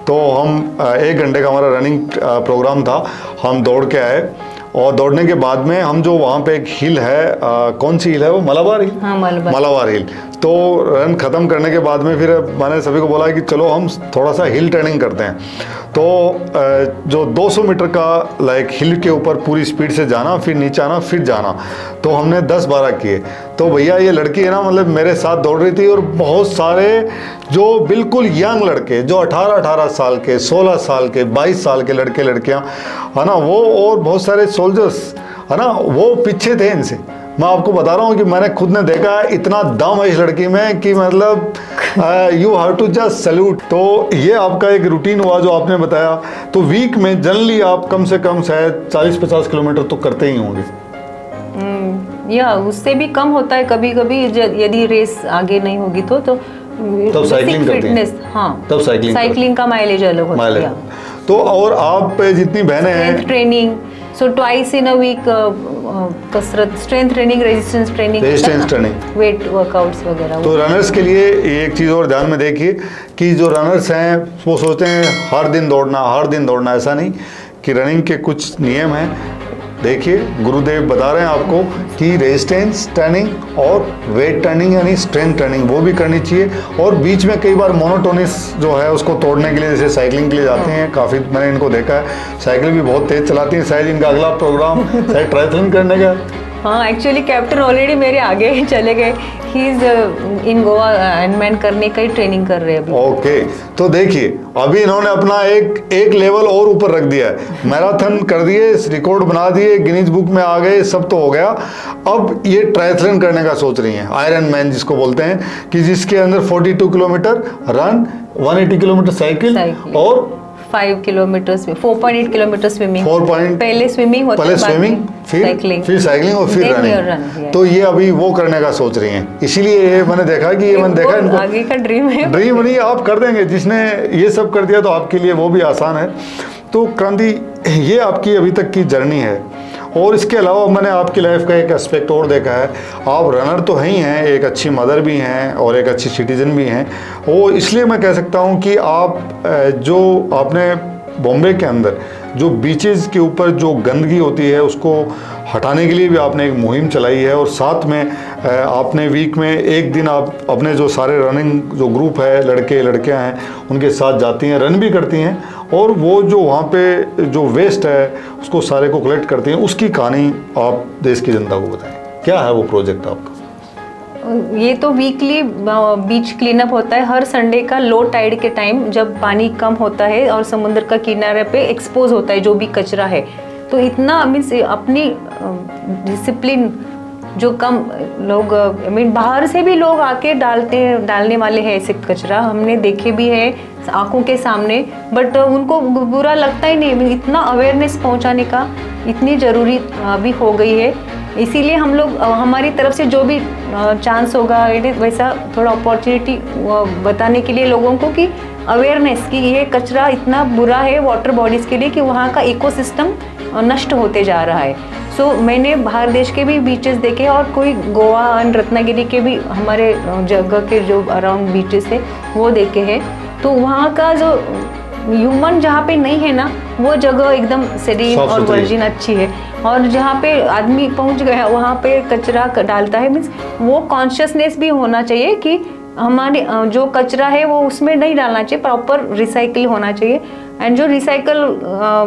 A: तो हम 1 घंटे का हमारा रनिंग प्रोग्राम था, हम दौड़ के आए, और दौड़ने के बाद में हम जो वहाँ पे एक हिल है, कौन सी हिल है वो, मलाबार हिल?
B: हाँ,
A: मलाबार हिल। तो रन ख़त्म करने के बाद में फिर मैंने सभी को बोला कि चलो हम थोड़ा सा हिल ट्रेनिंग करते हैं। तो जो 200 मीटर का लाइक हिल के ऊपर पूरी स्पीड से जाना, फिर नीचे आना, फिर जाना, तो हमने 10-12 किए। तो भैया ये लड़की है ना, मतलब मेरे साथ दौड़ रही थी, और बहुत सारे जो बिल्कुल यंग लड़के, जो 18-18 साल के, 16 साल के, 22 साल के लड़के लड़कियां है ना, वो और बहुत सारे सोल्जर्स है ना, वो पीछे थे इनसे। मैं आपको बता रहा हूँ कि मैंने खुद ने देखा है, इतना दम है इस लड़की में कि मतलब you have to just salute. तो ये आपका एक रूटीन हुआ जो आपने बताया। तो वीक में जनरली आप कम से कम शायद 40-50 किलोमीटर तो करते ही होंगे।
B: या उससे भी कम होता है कभी कभी, यदि रेस आगे नहीं होगी तो
A: तब साइकिलिंग करते हैं।
B: हाँ,
A: तब
B: साइकिलिंग का माइलेज अलग होता है।
A: तो और आप जितनी बहनें हैं,
B: training, so twice in a week कसरत, strength training, resistance training, weight workouts वगैरह।
A: तो रनर्स के लिए एक चीज़ और ध्यान में देखिए कि जो रनर्स हैं वो सोचते हैं हर दिन दौड़ना, ऐसा नहीं कि रनिंग के कुछ नियम हैं। देखिए गुरुदेव बता रहे हैं आपको कि रेजिस्टेंस ट्रेनिंग और वेट ट्रेनिंग यानी स्ट्रेंथ ट्रेनिंग वो भी करनी चाहिए, और बीच में कई बार मोनोटोनिस जो है उसको तोड़ने के लिए जैसे साइकिलिंग के लिए जाते हैं, काफ़ी मैंने इनको देखा है साइकिल भी बहुत तेज़ चलाती हैं। शायद इनका अगला प्रोग्राम शायद ट्रायथलॉन करने का।
B: हाँ, एक्चुअली कैप्टन ऑलरेडी मेरे आगे ही चले गए, he is in Goa Ironman करने का ही ट्रेनिंग कर रहे हैं अभी।
A: ओके, तो देखिए अभी इन्होंने अपना एक लेवल और ऊपर रख दिया है, मैराथन कर दिए, रिकॉर्ड बना दिए, गिनीज बुक में आ गए, सब तो हो गया। अब ये ट्रायथलॉन करने का सोच रही हैं, आयरन मैन जिसको बोलते हैं, कि जिसके अंदर 42 किलोमीटर रन, 180 किलोमीटर साइकिल और
B: 5 किलोमीटर, 4.8 किलोमीटर स्विमिंग। पहले स्विमिंग होती है,
A: पहले स्विमिंग, फिर साइकिलिंग और फिर रनिंग। तो ये अभी वो करने का सोच रही हैं, इसीलिए ये मैंने देखा कि ये मैंने देखा इनको
B: आगे का ड्रीम है।
A: ड्रीम नहीं, आप कर देंगे, जिसने ये सब कर दिया तो आपके लिए वो भी आसान है। तो क्रांति, ये आपकी अभी तक की जर्नी है, और इसके अलावा मैंने आपकी लाइफ का एक एस्पेक्ट और देखा है, आप रनर तो हैं ही हैं, एक अच्छी मदर भी हैं और एक अच्छी सिटीजन भी हैं। वो इसलिए मैं कह सकता हूँ कि आप जो आपने बॉम्बे के अंदर जो बीचेस के ऊपर जो गंदगी होती है उसको हटाने के लिए भी आपने एक मुहिम चलाई है, और साथ में आपने वीक में एक दिन आप अपने जो सारे रनिंग जो ग्रुप है, लड़के लड़कियां हैं, उनके साथ जाती हैं, रन भी करती हैं, और वो जो वहाँ पे जो वेस्ट है उसको सारे को कलेक्ट करती हैं। उसकी कहानी आप देश की जनता को बताएं, क्या है वो प्रोजेक्ट आपका?
B: ये तो वीकली बीच क्लीनअप होता है हर संडे का, लो टाइड के टाइम जब पानी कम होता है और समुद्र का किनारे पे एक्सपोज होता है जो भी कचरा है। तो इतना मीन्स अपनी डिसिप्लिन जो कम लोग बाहर से भी लोग आके डालने वाले हैं ऐसे कचरा, हमने देखे भी है आंखों के सामने, बट उनको बुरा लगता ही नहीं। इतना अवेयरनेस पहुंचाने का इतनी ज़रूरी अभी हो गई है, इसीलिए हम लोग हमारी तरफ से जो भी चांस होगा वैसा थोड़ा अपॉर्चुनिटी बताने के लिए लोगों को कि अवेयरनेस कि ये कचरा इतना बुरा है वाटर बॉडीज़ के लिए कि वहाँ का इकोसिस्टम नष्ट होते जा रहा है। सो मैंने बाहर देश के भी बीचेस देखे और कोई गोवा एंड रत्नागिरी के भी हमारे जगह के जो अराउंड बीचेस है वो देखे हैं। तो वहाँ का जो ह्यूमन जहाँ पे नहीं है ना वो जगह एकदम सेरीन और वर्जिन अच्छी है, और जहाँ पे आदमी पहुँच गया वहाँ पे कचरा डालता है, मीन्स वो कॉन्शियसनेस भी होना चाहिए कि हमारे जो कचरा है वो उसमें नहीं डालना चाहिए, प्रॉपर रिसाइकिल होना चाहिए। एंड जो रिसाइकल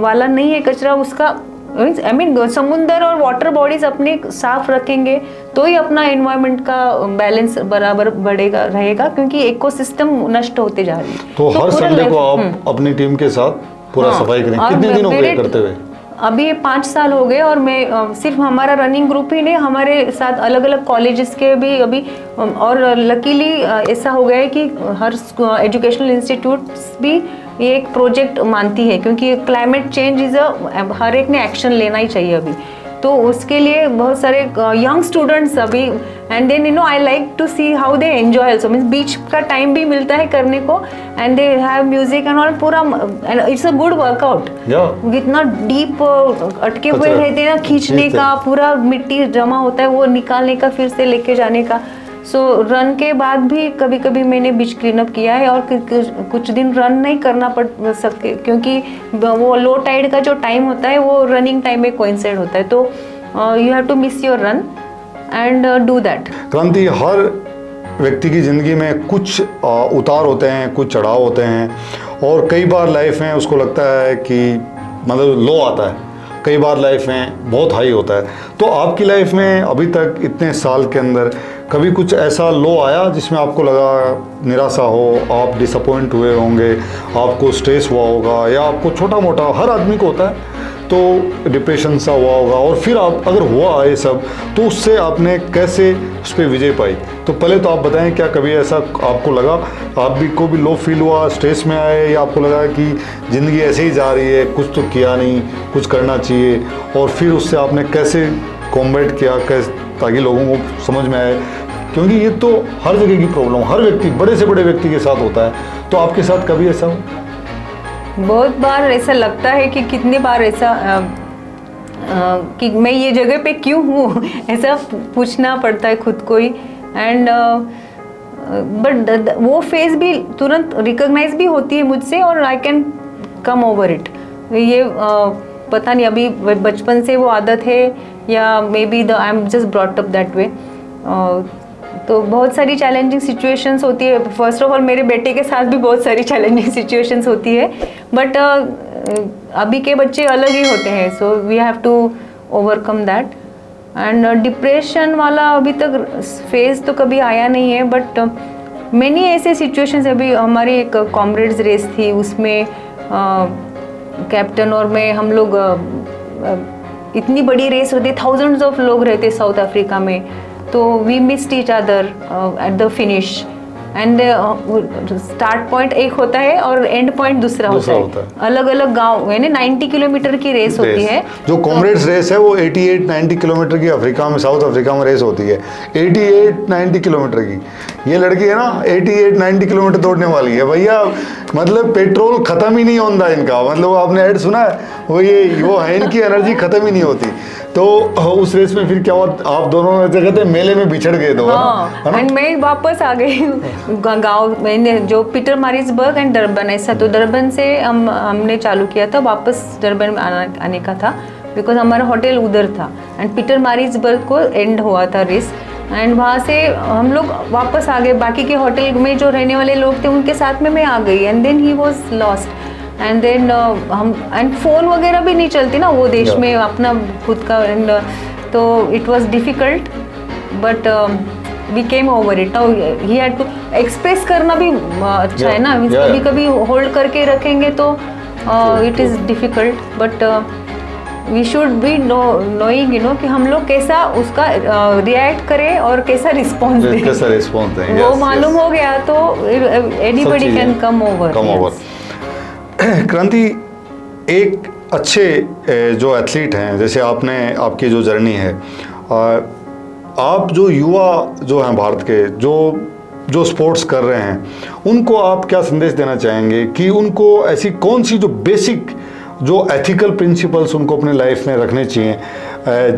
B: वाला नहीं है कचरा उसका समुद्र और वाटर बॉडीज अपने साफ रखेंगे तो ही अपना एनवायरनमेंट का बैलेंस बराबर बढ़ेगा रहेगा, क्योंकि इकोसिस्टम नष्ट होते जा रही है।
A: तो हर संडे को आप अपनी टीम के साथ पूरा सफाई करें, कितने दिन हो गए करते हुए?
B: अभी 5 साल हो गए, और मैं सिर्फ हमारा रनिंग ग्रुप ही नहीं, हमारे साथ अलग अलग कॉलेजेस के भी अभी, और लकीली ऐसा हो गया है कि हर एजुकेशनल इंस्टीट्यूट्स भी ये एक प्रोजेक्ट मानती है, क्योंकि क्लाइमेट चेंज इज़ हर एक ने एक्शन लेना ही चाहिए अभी। तो उसके लिए बहुत सारे यंग स्टूडेंट्स अभी, and then I like to see how they enjoy also, means बीच का टाइम भी मिलता है करने को, and they have music and all, पूरा इट्स अ गुड वर्कआउट। कितना डीप अटके हुए रहते हैं ना, खींचने का, पूरा मिट्टी जमा होता है वो निकालने का, फिर से लेके जाने का। सो रन के बाद भी कभी कभी मैंने बीच क्लीनअप किया है, और कुछ दिन रन नहीं करना पड़ सके क्योंकि वो लो टाइड का जो टाइम होता है वो रनिंग टाइम में कोइंसाइड होता है, तो you have to miss your run and do that.
A: Kranti, हर व्यक्ति की ज़िंदगी में कुछ उतार होते हैं, कुछ चढ़ाव होते हैं, और कई बार लाइफ में उसको लगता है कि मतलब लो आता है, कई बार लाइफ में बहुत हाई होता है। तो आपकी लाइफ में अभी तक इतने साल के अंदर कभी कुछ ऐसा लो आया जिसमें आपको लगा निराशा हो, आप डिसअपॉइंट हुए होंगे, आपको स्ट्रेस हुआ होगा, या आपको छोटा मोटा हर आदमी को होता है तो डिप्रेशन सा हुआ होगा, और फिर आप अगर हुआ ये सब तो उससे आपने कैसे उस पर विजय पाई? तो पहले तो आप बताएं, क्या कभी ऐसा आपको लगा आप भी को भी लो फील हुआ, स्ट्रेस में आए, या आपको लगा कि ज़िंदगी ऐसे ही जा रही है, कुछ तो किया नहीं, कुछ करना चाहिए, और फिर उससे आपने कैसे कॉम्बैट किया, कैसे ताकि लोगों को समझ में आए? क्योंकि ये तो हर जगह की प्रॉब्लम, हर व्यक्ति, बड़े से बड़े व्यक्ति के साथ होता है। तो आपके साथ कभी ऐसा हो?
B: बहुत बार ऐसा लगता है कि कितने बार ऐसा कि मैं ये जगह पे क्यों हूँ ऐसा पूछना पड़ता है खुद को ही। एंड बट वो फेज भी तुरंत रिकॉग्नाइज भी होती है मुझसे, और I can come over it. ये पता नहीं अभी बचपन से वो आदत है, या maybe I am just brought up that way. तो बहुत सारी चैलेंजिंग सिचुएशंस होती है। फर्स्ट ऑफ ऑल मेरे बेटे के साथ भी बहुत सारी चैलेंजिंग सिचुएशंस होती है, बट अभी के बच्चे अलग ही होते हैं, so we have to overcome that. And depression वाला अभी तक फेज तो कभी आया नहीं है, बट मैंने ऐसे सिचुएशंस, अभी हमारी एक कॉमरेड्स रेस थी, उसमें कैप्टन और मैं, हम लोग इतनी बड़ी रेस होती, थाउजेंड्स ऑफ लोग रहते साउथ अफ्रीका में, तो we missed each other at the finish. And start point एक होता है और एंड पॉइंट दूसरा होता है। अलग अलग गांव, यानी 90 किलोमीटर की रेस होती है।
A: जो कॉमरेड्स रेस है वो 88-90 किलोमीटर की अफ्रीका में, साउथ अफ्रीका में रेस होती है, 88-90 किलोमीटर की। ये लड़की है ना 88-90 किलोमीटर दौड़ने वाली है भैया, मतलब पेट्रोल खत्म ही नहीं होता इनका, मतलब आपने ऐड सुना है वो है इनकी एनर्जी खत्म ही नहीं होती। तो उस रेस में फिर क्या हुआ, आप दोनों कहते मेले में बिछड़ गए दो।
B: हाँ, एंड मैं वापस आ गई गांव में, जो पीटर मारिट्सबर्ग एंड डरबन, ऐसा। तो डरबन से हमने चालू किया था, वापस डरबन में आने का था, बिकॉज हमारा होटल उधर था। एंड पीटर मारिट्सबर्ग को एंड हुआ था रेस, एंड वहाँ से हम लोग वापस आ गए। बाकी के होटल में जो रहने वाले लोग थे उनके साथ में मैं आ गई, and then he was lost. And then हम, एंड फ़ोन वगैरह भी नहीं चलती ना वो देश में, अपना खुद का, एंड तो it was difficult, but we came over it. Now he had to express करना भी अच्छा है ना, कभी कभी होल्ड करके रखेंगे तो it is difficult, but we should be knowing कि हम लोग कैसा उसका रिएक्ट करें और कैसा रिस्पॉन्स दें। वो मालूम हो गया तो एनीबॉडी कैन कम ओवर।
A: क्रांति, एक अच्छे जो एथलीट हैं, जैसे आपकी जो जर्नी है, आप जो युवा जो हैं भारत के, जो स्पोर्ट्स कर रहे हैं, उनको आप क्या संदेश देना चाहेंगे कि उनको ऐसी कौन सी जो बेसिक जो एथिकल प्रिंसिपल्स उनको अपने लाइफ में रखने चाहिए,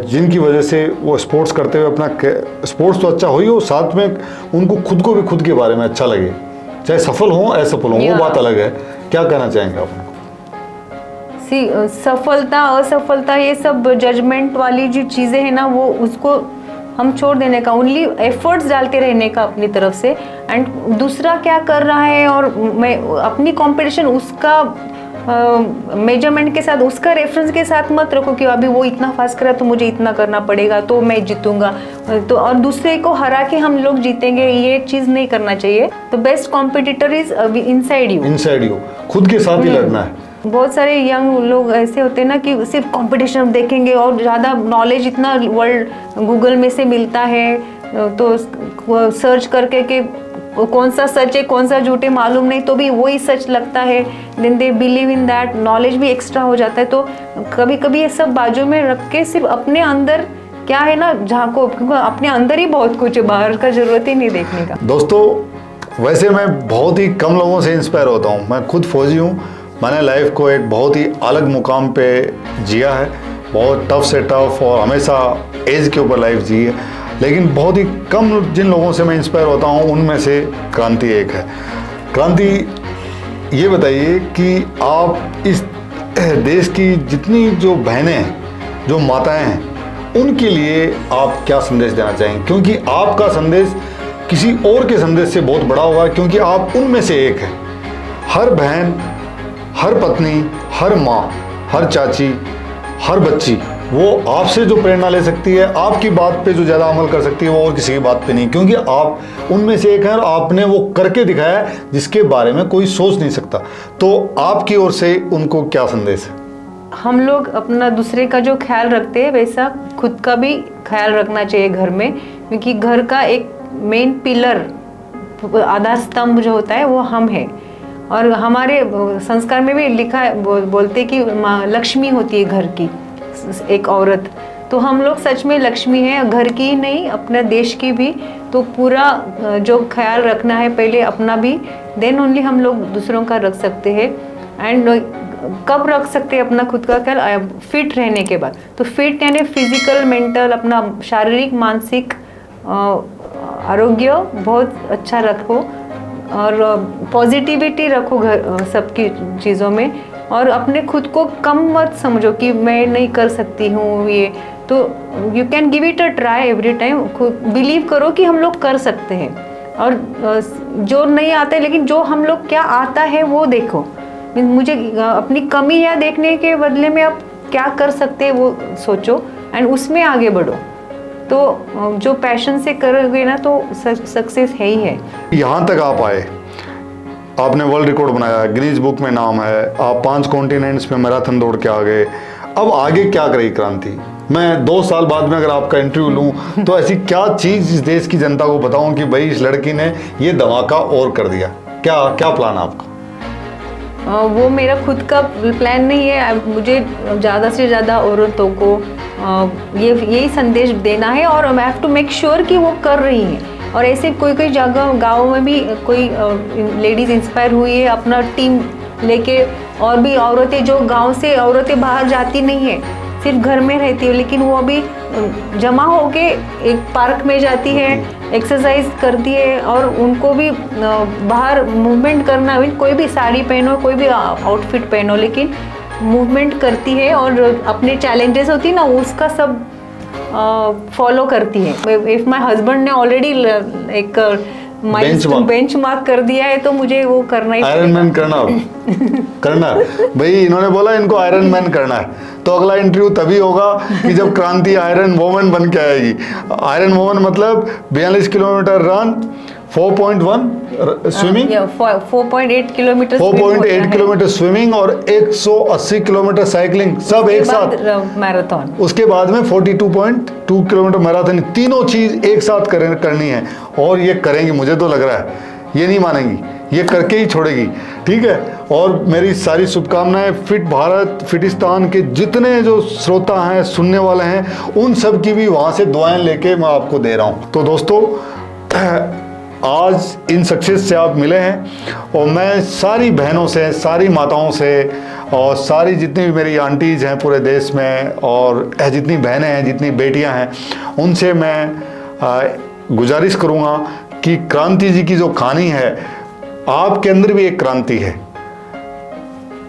A: जिनकी वजह से वो स्पोर्ट्स करते हुए अपना स्पोर्ट्स तो अच्छा हो, साथ में उनको खुद को भी खुद के बारे में अच्छा लगे, चाहे सफल हो असफल हो, वो बात अलग है। क्या कहना चाहेंगे आप?
B: सफलता असफलता ये सब जजमेंट वाली जो चीज़ें हैं ना, वो उसको हम छोड़ देने का, ओनली एफर्ट्स डालते रहने का अपनी तरफ से। एंड दूसरा क्या कर रहा है और मैं अपनी कंपटीशन उसका मेजरमेंट के साथ, उसका रेफरेंस के साथ मत रखो कि अभी वो इतना फास्ट करा तो मुझे इतना करना पड़ेगा तो मैं जीतूंगा, तो और दूसरे को हरा के हम लोग जीतेंगे, ये चीज़ नहीं करना चाहिए। तो best competitor is inside you,
A: खुद के साथ ही लड़ना है।
B: बहुत सारे यंग लोग ऐसे होते हैं ना कि सिर्फ कंपटीशन देखेंगे और ज़्यादा नॉलेज इतना वर्ल्ड गूगल में से मिलता है, तो सर्च करके कि कौन सा सच है कौन सा झूठ है मालूम नहीं, तो भी वही सच लगता है, then they believe in that, knowledge भी एक्स्ट्रा हो जाता है। तो कभी कभी ये सब बाजू में रख के सिर्फ अपने अंदर क्या है ना झांको, क्योंकि अपने अंदर ही बहुत कुछ है, बाहर का जरूरत ही नहीं देखने का।
A: दोस्तों, वैसे मैं बहुत ही कम लोगों से इंस्पायर होता हूँ, मैं खुद फौजी हूँ, मैंने लाइफ को एक बहुत ही अलग मुकाम पे जिया है, बहुत टफ से टफ और हमेशा एज के ऊपर लाइफ जी है, लेकिन बहुत ही कम जिन लोगों से मैं इंस्पायर होता हूँ उनमें से क्रांति एक है। क्रांति, ये बताइए कि आप इस देश की जितनी जो बहनें हैं, जो माताएं हैं, उनके लिए आप क्या संदेश देना चाहेंगे? क्योंकि आपका संदेश किसी और के संदेश से बहुत बड़ा होगा, क्योंकि आप उनमें से एक हैं। हर बहन, हर पत्नी, हर माँ, हर चाची, हर बच्ची वो आपसे जो प्रेरणा ले सकती है, आपकी बात पे जो ज़्यादा अमल कर सकती है, वो और किसी की बात पे नहीं, क्योंकि आप उनमें से एक हैं और आपने वो करके दिखाया जिसके बारे में कोई सोच नहीं सकता। तो आपकी ओर से उनको क्या संदेश है?
B: हम लोग अपना दूसरे का जो ख्याल रखते हैं वैसा खुद का भी ख्याल रखना चाहिए घर में, क्योंकि घर का एक मेन पिलर, आधार स्तंभ जो होता है वो हम हैं। और हमारे संस्कार में भी लिखा है, बोलते कि लक्ष्मी होती है घर की एक औरत, तो हम लोग सच में लक्ष्मी हैं, घर की ही नहीं अपने देश की भी। तो पूरा जो ख्याल रखना है पहले अपना भी, देन ओनली हम लोग दूसरों का रख सकते हैं। एंड कब रख सकते हैं अपना खुद का ख्याल? फिट रहने के बाद। तो फिट यानी फिजिकल, मेंटल, अपना शारीरिक मानसिक आरोग्य बहुत अच्छा रखो और पॉजिटिविटी रखो घर सबकी चीज़ों में, और अपने खुद को कम मत समझो कि मैं नहीं कर सकती हूँ ये। तो you can give it a try every time, believe करो कि हम लोग कर सकते हैं। और जो नहीं आता है, लेकिन जो हम लोग क्या आता है वो देखो। मुझे अपनी कमी या देखने के बदले में आप क्या कर सकते हैं वो सोचो एंड उसमें आगे बढ़ो। तो जो पैशन से करोगे ना तो सक्सेस है ही है।
A: यहाँ तक आप आए, आपने वर्ल्ड रिकॉर्ड बनाया, गिनीज बुक में नाम है, आप 5 कॉन्टिनेंट्स में मैराथन दौड़ के आ गए। अब आगे क्या करेगी क्रांति? मैं 2 साल बाद में अगर आपका इंटरव्यू लूँ तो ऐसी क्या चीज़ इस देश की जनता को बताऊँ कि भाई इस लड़की ने ये धमाका और कर दिया? क्या प्लान है आपका?
B: वो मेरा खुद का प्लान नहीं है, मुझे ज़्यादा से ज़्यादा औरतों को यही संदेश देना है और I have to make sure कि वो कर रही हैं। और ऐसे कोई जगह गाँव में भी कोई लेडीज़ इंस्पायर हुई है अपना टीम लेके, और भी औरतें जो गांव से औरतें बाहर जाती नहीं है, सिर्फ घर में रहती है, लेकिन वो अभी जमा होके एक पार्क में जाती है, एक्सरसाइज करती है, और उनको भी बाहर मूवमेंट करना, कोई भी साड़ी पहनो, कोई भी आउटफिट पहनो, लेकिन मूवमेंट करती है और अपने चैलेंजेस होती है ना उसका सब फॉलो करती है। इफ़ माई हस्बैंड ने ऑलरेडी एक बेंच मार्क कर दिया है तो मुझे वो करना ही
A: आयरन मैन करना भाई, इन्होंने बोला इनको आयरन मैन करना है, तो अगला इंटरव्यू तभी होगा कि जब क्रांति आयरन वोमन बन के आएगी। आयरन वोमन मतलब 42 kilometre run, 4.1 swimming,
B: 4.8 kilometre
A: 4.8 kilometre swimming और 180 किलोमीटर साइकिलिंग, सब एक साथ
B: मैराथन।
A: उसके बाद में 42.2 किलोमीटर मैराथन, तीनों चीज एक साथ करनी है। और ये करेंगी, मुझे तो लग रहा है ये नहीं मानेंगी, ये करके ही छोड़ेगी, ठीक है। और मेरी सारी शुभकामनाएं फिट भारत, फिटिस्तान के जितने जो श्रोता हैं, सुनने वाले हैं, उन सब की भी वहाँ से दुआएं लेके मैं आपको दे रहा हूँ। तो दोस्तों, आज इन सक्सेस से आप मिले हैं और मैं सारी बहनों से, सारी माताओं से और सारी जितनी भी मेरी आंटीज़ हैं पूरे देश में, और जितनी बहनें हैं, जितनी बेटियां हैं, उनसे मैं गुजारिश करूंगा कि क्रांति जी की जो कहानी है, आपके अंदर भी एक क्रांति है,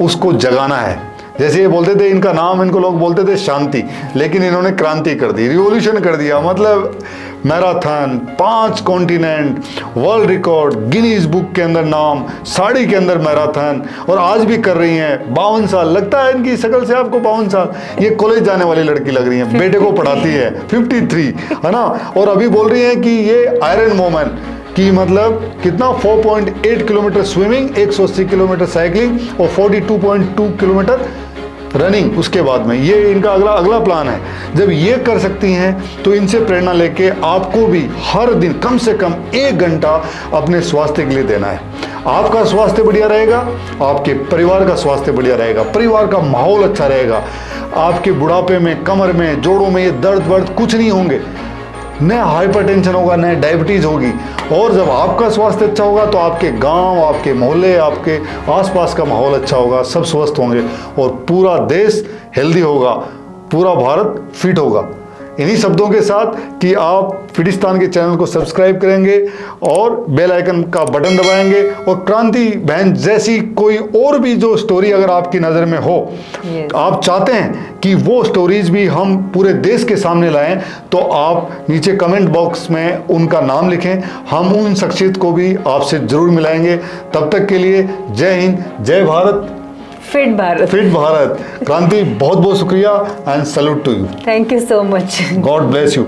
A: उसको जगाना है। जैसे ये बोलते थे, इनका नाम इनको लोग बोलते थे शांति, लेकिन इन्होंने क्रांति कर दी, रिवॉल्यूशन कर दिया। मतलब marathon, 5 continent, world record, Guinness book के अंदर नाम, साड़ी के अंदर मैराथन, और आज भी कर रही हैं। 52 साल लगता है इनकी शक्ल से आपको, 52 साल। ये कॉलेज जाने वाली लड़की लग रही है, बेटे को पढ़ाती है, 53 है ना। और अभी बोल रही हैं कि ये आयरन वोमन कि मतलब कितना 4.8 किलोमीटर स्विमिंग, 180 किलोमीटर साइकिलिंग और 42.2 किलोमीटर रनिंग। उसके बाद में ये इनका अगला प्लान है। जब ये कर सकती हैं तो इनसे प्रेरणा लेके आपको भी हर दिन कम से कम 1 घंटा अपने स्वास्थ्य के लिए देना है। आपका स्वास्थ्य बढ़िया रहेगा, आपके परिवार का स्वास्थ्य बढ़िया रहेगा, परिवार का माहौल अच्छा रहेगा, आपके बुढ़ापे में, कमर में, जोड़ों में ये दर्द वर्द कुछ नहीं होंगे, न हाइपरटेंशन होगा, न डायबिटीज होगी। और जब आपका स्वास्थ्य अच्छा होगा तो आपके गांव, आपके मोहल्ले, आपके आसपास का माहौल अच्छा होगा, सब स्वस्थ होंगे और पूरा देश हेल्दी होगा, पूरा भारत फिट होगा। इन्हीं शब्दों के साथ कि आप फिटिस्तान के चैनल को सब्सक्राइब करेंगे और बेल आइकन का बटन दबाएंगे, और क्रांति बहन जैसी कोई और भी जो स्टोरी अगर आपकी नज़र में हो, आप चाहते हैं कि वो स्टोरीज भी हम पूरे देश के सामने लाएं, तो आप नीचे कमेंट बॉक्स में उनका नाम लिखें, हम उन शख्सियत को भी आपसे ज़रूर मिलाएंगे। तब तक के लिए जय हिंद, जय भारत,
B: फिट भारत।
A: क्रांति बहुत बहुत शुक्रिया and salute to you.
B: Thank you so much.
A: God bless you.